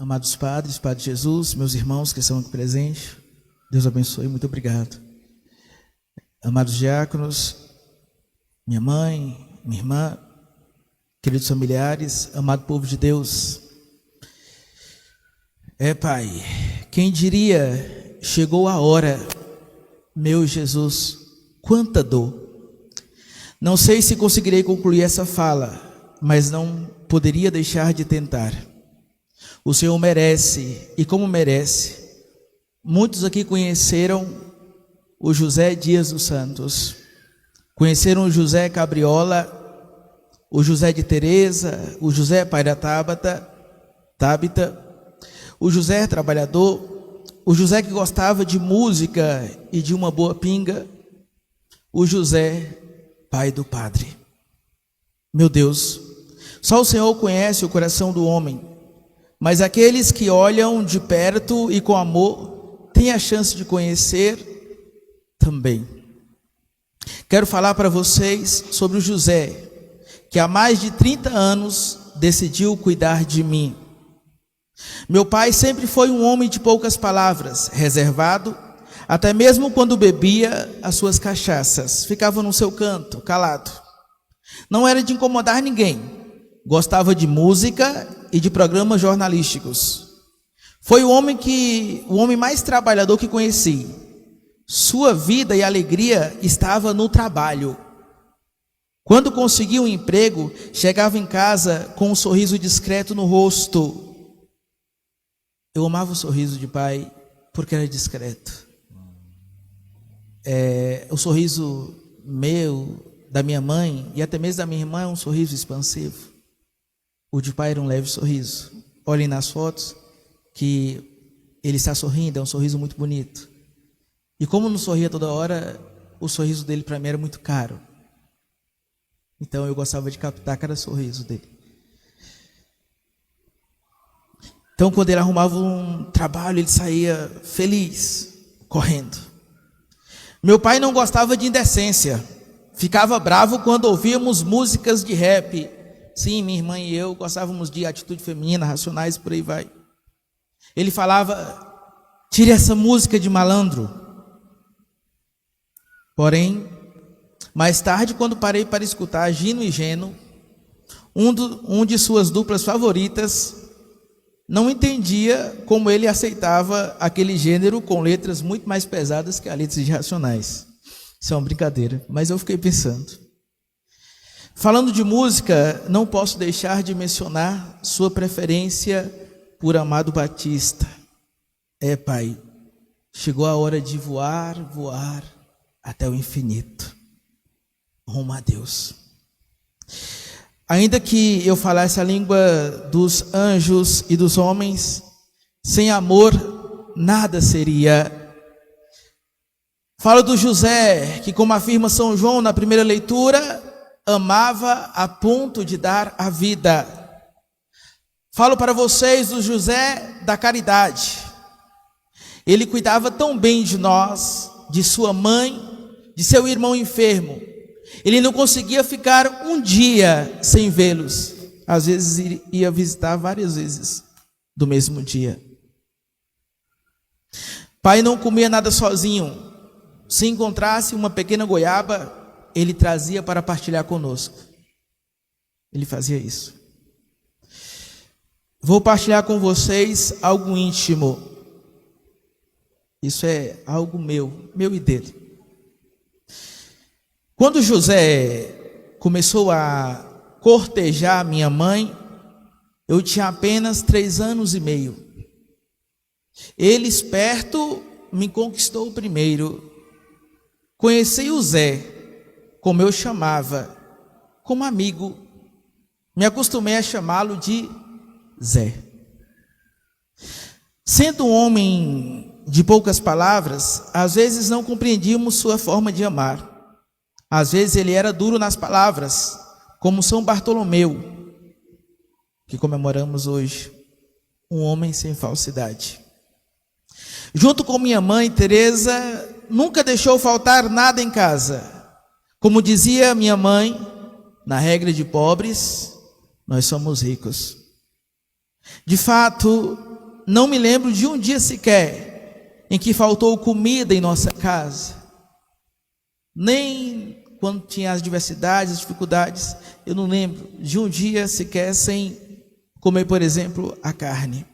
Amados padres, Padre Jesus, meus irmãos que estão aqui presentes, Deus abençoe, muito obrigado. Amados diáconos, minha mãe, minha irmã, queridos familiares, amado povo de Deus. Pai, quem diria, chegou a hora, meu Jesus, quanta dor. Não sei se conseguirei concluir essa fala, mas não poderia deixar de tentar. O Senhor merece, e como merece. Muitos aqui conheceram o José Dias dos Santos, conheceram o José Cabriola, o José de Teresa, o José pai da Tábita, o José trabalhador, o José que gostava de música e de uma boa pinga, o José pai do padre. Meu Deus, só o Senhor conhece o coração do homem, mas aqueles que olham de perto e com amor têm a chance de conhecer também. Quero falar para vocês sobre o José, que há mais de 30 anos decidiu cuidar de mim. Meu pai sempre foi um homem de poucas palavras, reservado, até mesmo quando bebia as suas cachaças, ficava no seu canto, calado. Não era de incomodar ninguém, gostava de música e de programas jornalísticos. Foi o homem mais trabalhador que conheci. Sua vida e alegria estava no trabalho. Quando conseguia um emprego, chegava em casa com um sorriso discreto no rosto. Eu amava o sorriso de pai porque era discreto. O sorriso meu, da minha mãe e até mesmo da minha irmã é um sorriso expansivo. O de pai era um leve sorriso. Olhem nas fotos que ele está sorrindo, é um sorriso muito bonito. E como não sorria toda hora, o sorriso dele para mim era muito caro. Então eu gostava de captar cada sorriso dele. Então quando ele arrumava um trabalho, ele saía feliz, correndo. Meu pai não gostava de indecência. Ficava bravo quando ouvíamos músicas de rap. Sim, minha irmã e eu gostávamos de atitude feminina, Racionais, por aí vai. Ele falava, tire essa música de malandro. Porém, mais tarde, quando parei para escutar Gino e Geno, um de suas duplas favoritas, não entendia como ele aceitava aquele gênero com letras muito mais pesadas que as letras de Racionais. Isso é uma brincadeira, mas eu fiquei pensando. Falando de música, não posso deixar de mencionar sua preferência por Amado Batista. Pai, chegou a hora de voar até o infinito. Rumo a Deus. Ainda que eu falasse a língua dos anjos e dos homens, sem amor nada seria. Falo do José, que como afirma São João na primeira leitura, amava a ponto de dar a vida. Falo para vocês do José da caridade. Ele cuidava tão bem de nós, de sua mãe, de seu irmão enfermo. Ele não conseguia ficar um dia sem vê-los. Às vezes ia visitar várias vezes do mesmo dia. Pai não comia nada sozinho. Se encontrasse uma pequena goiaba, ele trazia para partilhar conosco. Ele fazia isso. Vou partilhar com vocês algo íntimo. Isso é algo meu e dele. Quando José começou a cortejar minha mãe, eu tinha apenas 3 anos e meio. Ele, esperto, me conquistou primeiro. Conheci o Zé, como eu chamava, como amigo. Me acostumei a chamá-lo de Zé. Sendo um homem de poucas palavras, às vezes não compreendíamos sua forma de amar. Às vezes ele era duro nas palavras, como São Bartolomeu, que comemoramos hoje, um homem sem falsidade. Junto com minha mãe, Teresa, nunca deixou faltar nada em casa. Como dizia minha mãe, na regra de pobres, nós somos ricos. De fato, não me lembro de um dia sequer em que faltou comida em nossa casa. Nem quando tinha as diversidades, as dificuldades, eu não lembro de um dia sequer sem comer, por exemplo, a carne.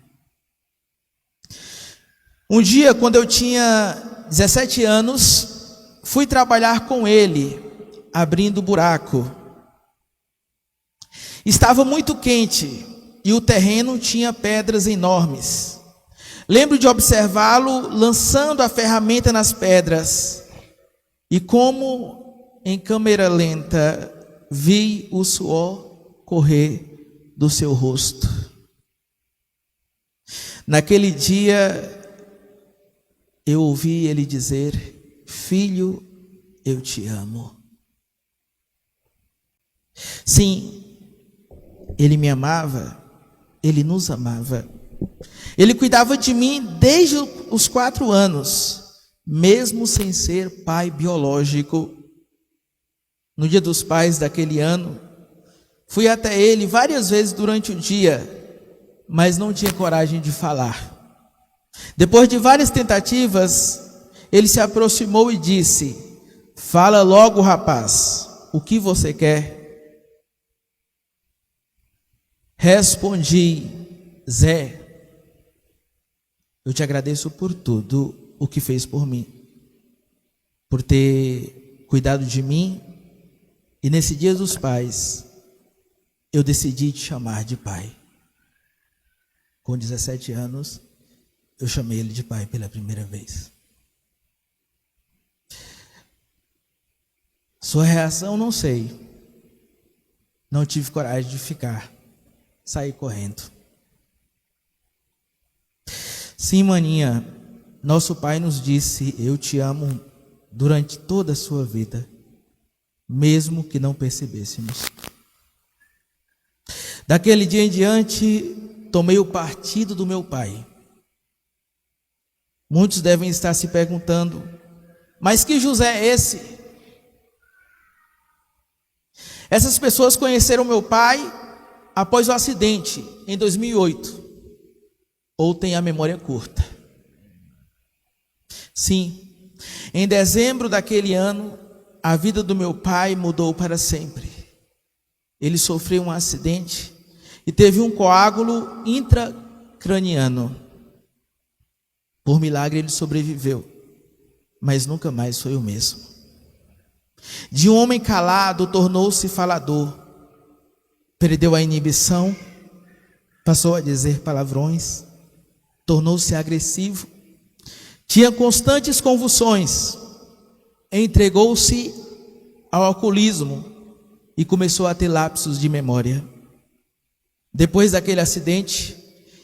Um dia, quando eu tinha 17 anos, fui trabalhar com ele, abrindo buraco. Estava muito quente e o terreno tinha pedras enormes. Lembro de observá-lo lançando a ferramenta nas pedras. E como em câmera lenta vi o suor correr do seu rosto. Naquele dia eu ouvi ele dizer: filho, eu te amo. Sim, ele me amava, ele nos amava. Ele cuidava de mim desde os 4 anos, mesmo sem ser pai biológico. No dia dos pais daquele ano, fui até ele várias vezes durante o dia, mas não tinha coragem de falar. Depois de várias tentativas, ele se aproximou e disse: fala logo, rapaz, o que você quer? Respondi: Zé, eu te agradeço por tudo o que fez por mim, por ter cuidado de mim, e nesse dia dos pais, eu decidi te chamar de pai. Com 17 anos, eu chamei ele de pai pela primeira vez. Sua reação, não sei. Não tive coragem de ficar. Saí correndo. Sim, maninha, nosso pai nos disse: eu te amo durante toda a sua vida, mesmo que não percebêssemos. Daquele dia em diante, tomei o partido do meu pai. Muitos devem estar se perguntando: mas que José é esse? Essas pessoas conheceram meu pai após o acidente, em 2008, ou têm a memória curta. Sim, em dezembro daquele ano, a vida do meu pai mudou para sempre. Ele sofreu um acidente e teve um coágulo intracraniano. Por milagre ele sobreviveu, mas nunca mais foi o mesmo. De um homem calado, tornou-se falador. Perdeu a inibição, passou a dizer palavrões, tornou-se agressivo, tinha constantes convulsões, entregou-se ao alcoolismo e começou a ter lapsos de memória. Depois daquele acidente,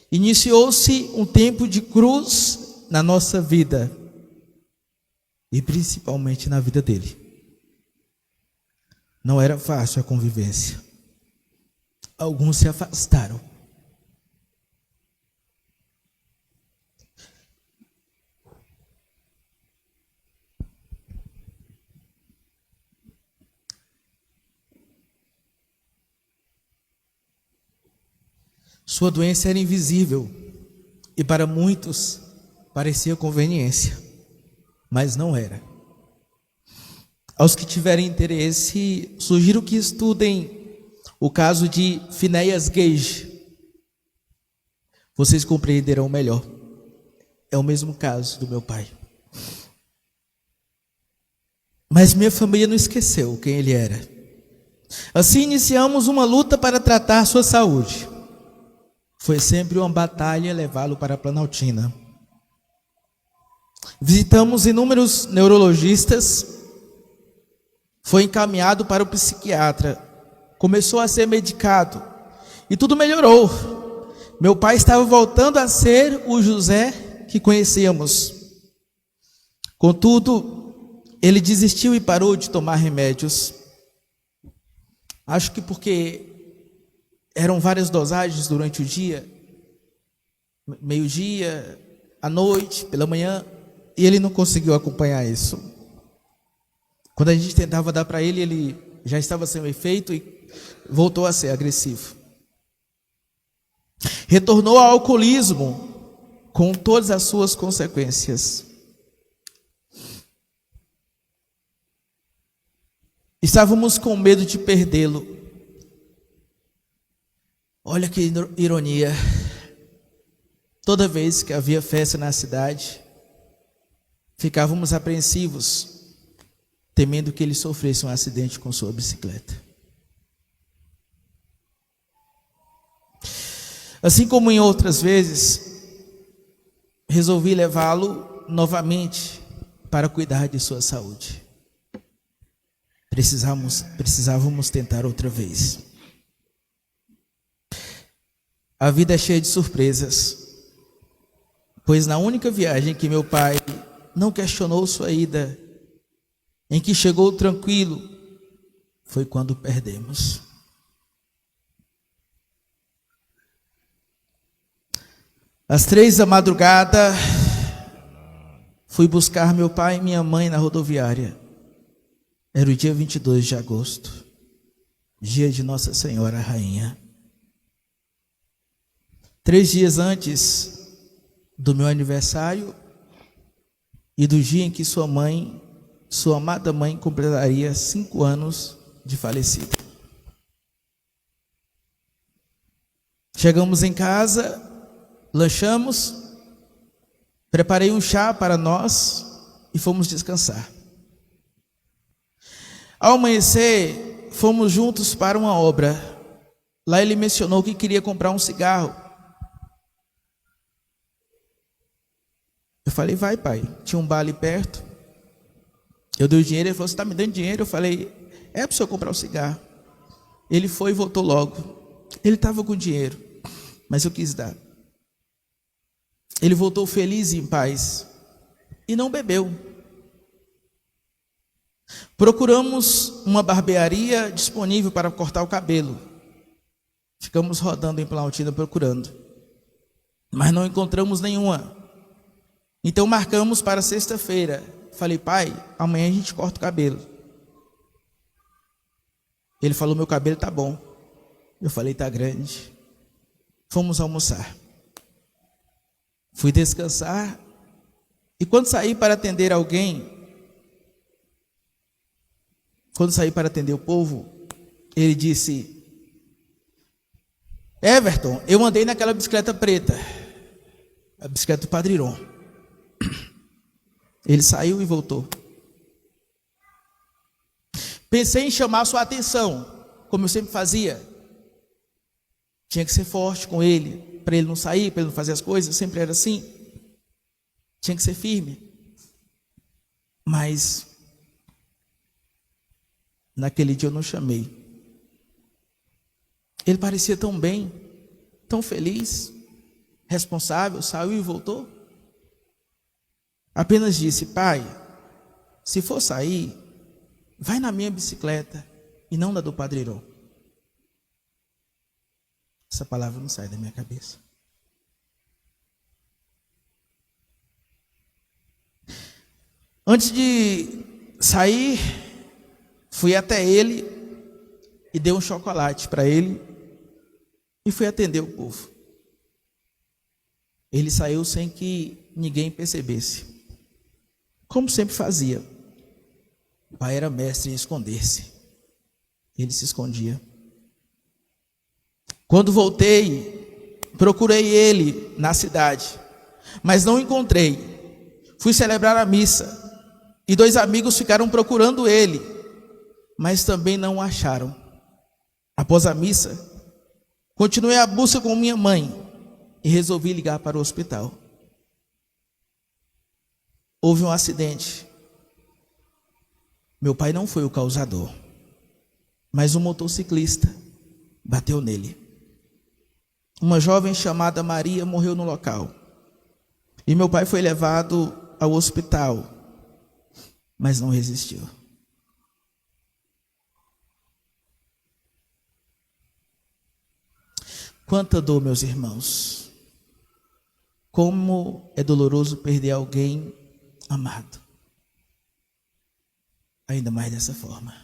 iniciou-se um tempo de cruz na nossa vida e principalmente na vida dele. Não era fácil a convivência. Alguns se afastaram. Sua doença era invisível e para muitos parecia conveniência, mas não era. Aos que tiverem interesse, sugiro que estudem o caso de Phineas Gage. Vocês compreenderão melhor. É o mesmo caso do meu pai. Mas minha família não esqueceu quem ele era. Assim iniciamos uma luta para tratar sua saúde. Foi sempre uma batalha levá-lo para a Planaltina. Visitamos inúmeros neurologistas. Foi encaminhado para o psiquiatra. Começou a ser medicado. E tudo melhorou. Meu pai estava voltando a ser o José que conhecíamos. Contudo, ele desistiu e parou de tomar remédios. Acho que porque eram várias dosagens durante o dia, meio-dia, à noite, pela manhã, e ele não conseguiu acompanhar isso. Quando a gente tentava dar para ele, ele já estava sem efeito e voltou a ser agressivo. Retornou ao alcoolismo com todas as suas consequências. Estávamos com medo de perdê-lo. Olha que ironia. Toda vez que havia festa na cidade, ficávamos apreensivos, temendo que ele sofresse um acidente com sua bicicleta. Assim como em outras vezes, resolvi levá-lo novamente para cuidar de sua saúde. Precisávamos tentar outra vez. A vida é cheia de surpresas, pois na única viagem que meu pai não questionou sua ida, em que chegou tranquilo, foi quando perdemos. Às 3 da madrugada, fui buscar meu pai e minha mãe na rodoviária. Era o dia 22 de agosto, dia de Nossa Senhora Rainha. 3 dias antes do meu aniversário e do dia em que sua amada mãe, completaria 5 anos de falecida. Chegamos em casa, lanchamos, preparei um chá para nós e fomos descansar. Ao amanhecer, fomos juntos para uma obra. Lá ele mencionou que queria comprar um cigarro. Eu falei, vai pai, tinha um bar ali perto. Eu dei o dinheiro, ele falou, você está me dando dinheiro? Eu falei, é para o senhor comprar um cigarro. Ele foi e voltou logo. Ele estava com dinheiro, mas eu quis dar. Ele voltou feliz e em paz e não bebeu. Procuramos uma barbearia disponível para cortar o cabelo. Ficamos rodando em Planaltina procurando, mas não encontramos nenhuma. Então marcamos para sexta-feira. Falei, pai, amanhã a gente corta o cabelo. Ele falou, meu cabelo tá bom. Eu falei, tá grande. Fomos almoçar. Fui descansar. E quando saí para atender o povo, ele disse, Everton, eu andei naquela bicicleta preta, a bicicleta do Padre Iron. Ele saiu e voltou. Pensei em chamar sua atenção, como eu sempre fazia. Tinha que ser forte com ele, para ele não sair, para ele não fazer as coisas, sempre era assim. Tinha que ser firme. Mas naquele dia eu não chamei. Ele parecia tão bem, tão feliz, responsável, saiu e voltou. Apenas disse, pai, se for sair, vai na minha bicicleta e não na do Padre Iron. Essa palavra não sai da minha cabeça. Antes de sair, fui até ele e dei um chocolate para ele e fui atender o povo. Ele saiu sem que ninguém percebesse, como sempre fazia. O pai era mestre em esconder-se. Ele se escondia. Quando voltei, procurei ele na cidade, mas não encontrei. Fui celebrar a missa e 2 amigos ficaram procurando ele, mas também não o acharam. Após a missa, continuei a busca com minha mãe e resolvi ligar para o hospital. Houve um acidente. Meu pai não foi o causador, mas um motociclista bateu nele. Uma jovem chamada Maria morreu no local. E meu pai foi levado ao hospital, mas não resistiu. Quanta dor, meus irmãos. Como é doloroso perder alguém amado. Ainda mais dessa forma.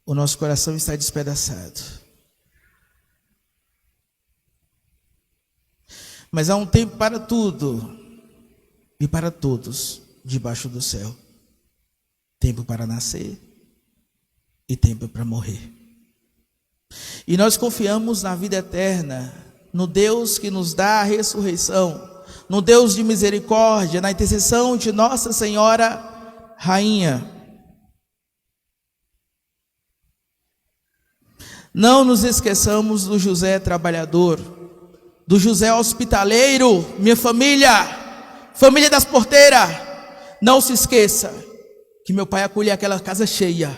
O nosso coração está despedaçado. Mas há um tempo para tudo e para todos debaixo do céu. Tempo para nascer e tempo para morrer. E nós confiamos na vida eterna, no Deus que nos dá a ressurreição, no Deus de misericórdia, na intercessão de Nossa Senhora Rainha. Não nos esqueçamos do José trabalhador, do José hospitaleiro, minha família, família das porteiras. Não se esqueça que meu pai acolheu aquela casa cheia,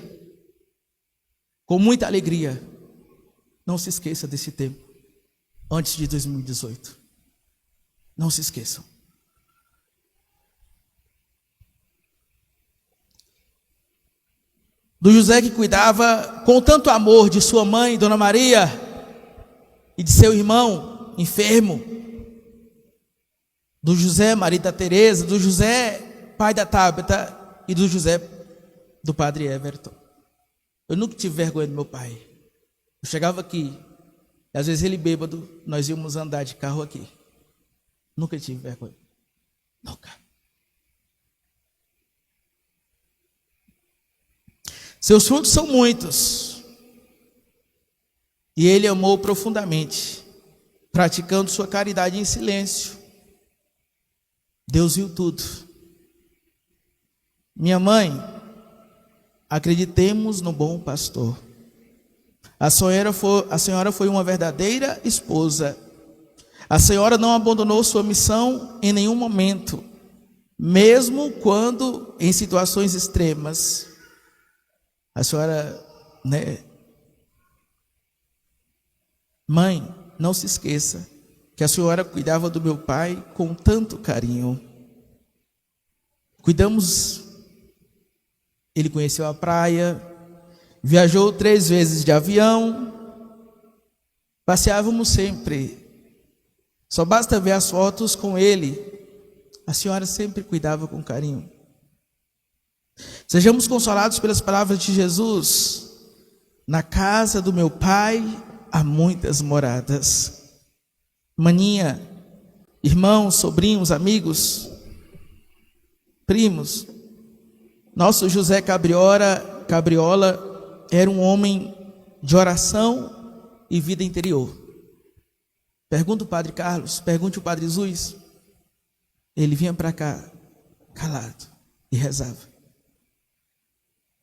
com muita alegria. Não se esqueça desse tempo, antes de 2018. Não se esqueçam. Do José que cuidava com tanto amor de sua mãe, Dona Maria, e de seu irmão enfermo. Do José, marido da Teresa, do José, pai da Tábita, e do José, do padre Everton. Eu nunca tive vergonha do meu pai. Eu chegava aqui, e às vezes ele bêbado, nós íamos andar de carro aqui. Nunca tive vergonha. Nunca. Seus frutos são muitos. E ele amou profundamente, praticando sua caridade em silêncio. Deus viu tudo. Minha mãe, acreditemos no bom pastor. A senhora foi uma verdadeira esposa. A senhora não abandonou sua missão em nenhum momento, mesmo quando em situações extremas. A senhora, mãe, não se esqueça que a senhora cuidava do meu pai com tanto carinho. Cuidamos. Ele conheceu a praia, viajou 3 vezes de avião, passeávamos sempre. Só basta ver as fotos com ele. A senhora sempre cuidava com carinho. Sejamos consolados pelas palavras de Jesus. Na casa do meu pai há muitas moradas. Maninha, irmãos, sobrinhos, amigos, primos. Nosso José Cabriola era um homem de oração e vida interior. Pergunta o padre Carlos, pergunte o padre Zuis. Ele vinha para cá calado e rezava.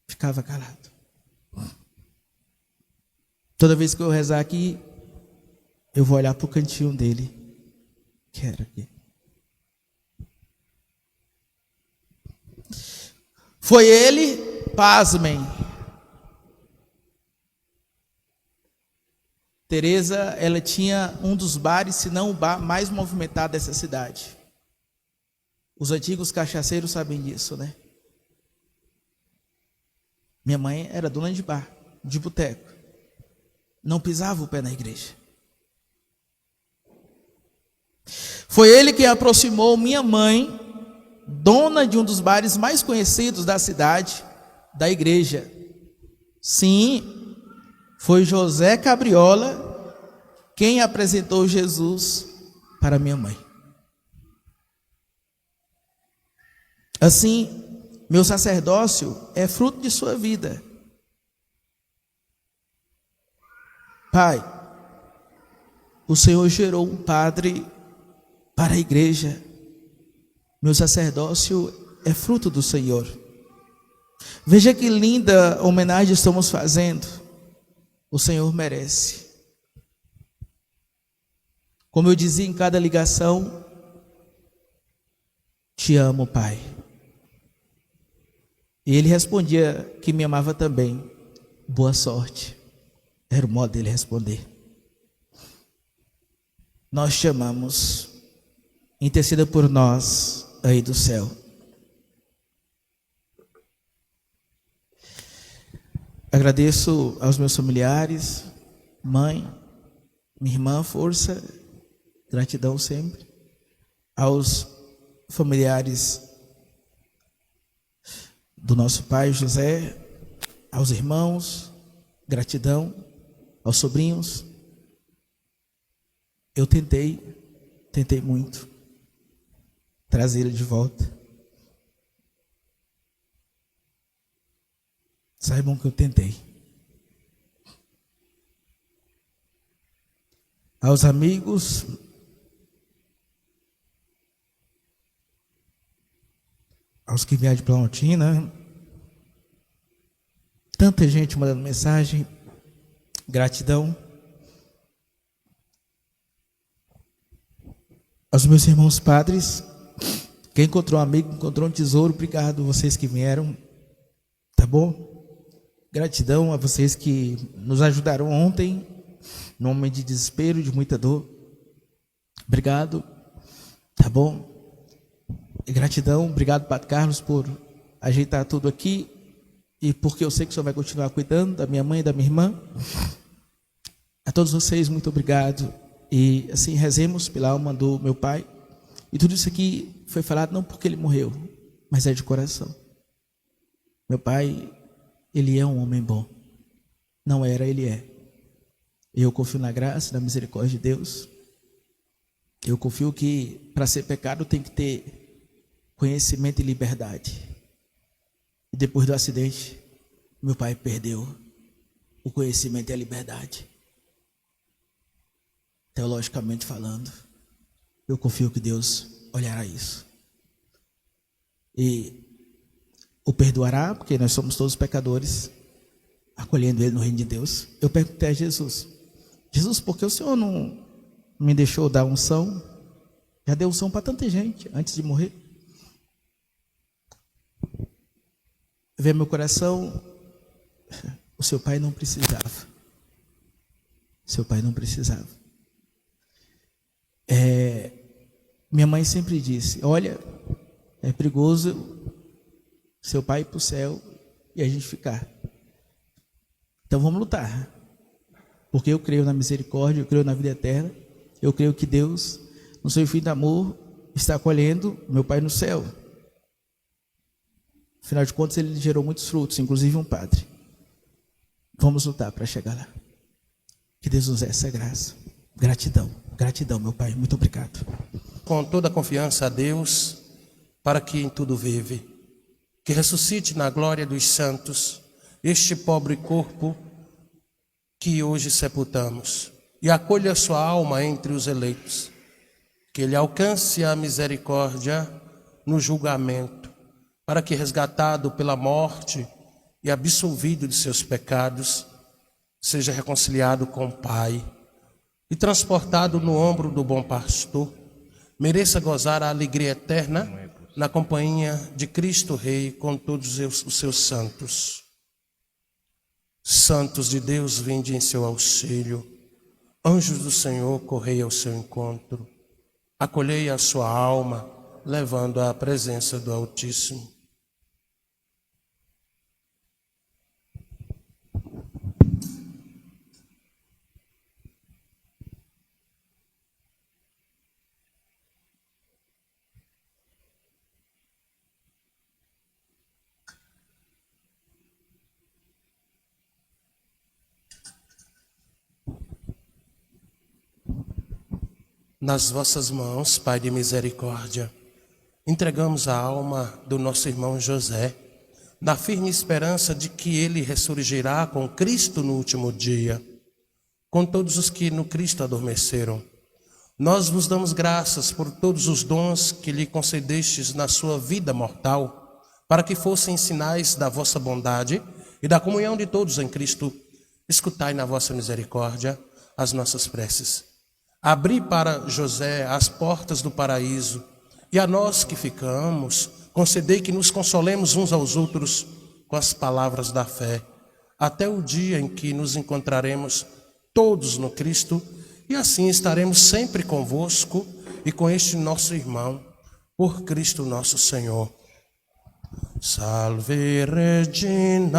Ficava calado. Toda vez que eu rezar aqui, eu vou olhar para o cantinho dele, que era aqui. Foi ele, pasmem. Teresa, ela tinha um dos bares, se não o bar mais movimentado dessa cidade. Os antigos cachaceiros sabem disso, né? Minha mãe era dona de bar, de boteco. Não pisava o pé na igreja. Foi ele quem aproximou minha mãe, dona de um dos bares mais conhecidos da cidade, da igreja. Sim, foi José Cabriola quem apresentou Jesus para minha mãe. Assim, meu sacerdócio é fruto de sua vida. Pai, o Senhor gerou um padre para a igreja. Meu sacerdócio é fruto do Senhor. Veja que linda homenagem estamos fazendo. O Senhor merece. Como eu dizia em cada ligação, te amo, Pai. E ele respondia que me amava também. Boa sorte. Era o modo dele responder. Nós te amamos. Interceda por nós aí do céu. Agradeço aos meus familiares, mãe, minha irmã, força, gratidão sempre. Aos familiares do nosso pai José, aos irmãos, gratidão, aos sobrinhos. Eu tentei, tentei muito trazer ele de volta. Saibam que eu tentei. Aos amigos, aos que vieram de Planaltina, tanta gente mandando mensagem, gratidão. Aos meus irmãos padres, quem encontrou um amigo, encontrou um tesouro, obrigado a vocês que vieram, tá bom? Gratidão a vocês que nos ajudaram ontem, no momento de desespero, de muita dor. Obrigado, tá bom? E gratidão, obrigado, Padre Carlos, por ajeitar tudo aqui, e porque eu sei que o senhor vai continuar cuidando da minha mãe e da minha irmã. A todos vocês, muito obrigado. E assim, rezemos pela alma do meu pai. E tudo isso aqui foi falado não porque ele morreu, mas é de coração. Meu pai, ele é um homem bom. Não era, ele é. Eu confio na graça, na misericórdia de Deus. Eu confio que para ser pecado tem que ter conhecimento e liberdade. E depois do acidente, meu pai perdeu o conhecimento e a liberdade. Teologicamente falando, eu confio que Deus olhará isso. E o perdoará, porque nós somos todos pecadores, acolhendo ele no reino de Deus. Eu perguntei a Jesus: Jesus, por que o Senhor não me deixou dar unção? Já deu unção para tanta gente antes de morrer. Vê meu coração, o seu pai não precisava. Seu pai não precisava. Minha mãe sempre disse: olha, é perigoso seu pai ir para o céu e a gente ficar. Então vamos lutar. Porque eu creio na misericórdia, eu creio na vida eterna. Eu creio que Deus, no seu infinito amor, está acolhendo meu pai no céu. Afinal de contas, ele gerou muitos frutos, inclusive um padre. Vamos lutar para chegar lá. Que Deus nos dê essa graça. Gratidão, gratidão, meu pai. Muito obrigado. Com toda a confiança a Deus, para que em tudo vive, que ressuscite na glória dos santos este pobre corpo que hoje sepultamos, e acolha sua alma entre os eleitos, que ele alcance a misericórdia no julgamento, para que, resgatado pela morte e absolvido de seus pecados, seja reconciliado com o Pai e transportado no ombro do bom pastor, mereça gozar a alegria eterna na companhia de Cristo Rei com todos os seus santos. Santos de Deus, vinde em seu auxílio. Anjos do Senhor, correi ao seu encontro. Acolhei a sua alma, levando-a à presença do Altíssimo. Nas vossas mãos, Pai de misericórdia, entregamos a alma do nosso irmão José, na firme esperança de que ele ressurgirá com Cristo no último dia, com todos os que no Cristo adormeceram. Nós vos damos graças por todos os dons que lhe concedestes na sua vida mortal, para que fossem sinais da vossa bondade e da comunhão de todos em Cristo. Escutai na vossa misericórdia as nossas preces. Abri para José as portas do paraíso, e a nós que ficamos, concedei que nos consolemos uns aos outros com as palavras da fé, até o dia em que nos encontraremos todos no Cristo, e assim estaremos sempre convosco e com este nosso irmão, por Cristo nosso Senhor. Salve Regina.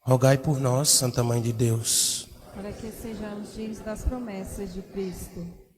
Rogai por nós, Santa Mãe de Deus, para que sejamos dignos das promessas de Cristo.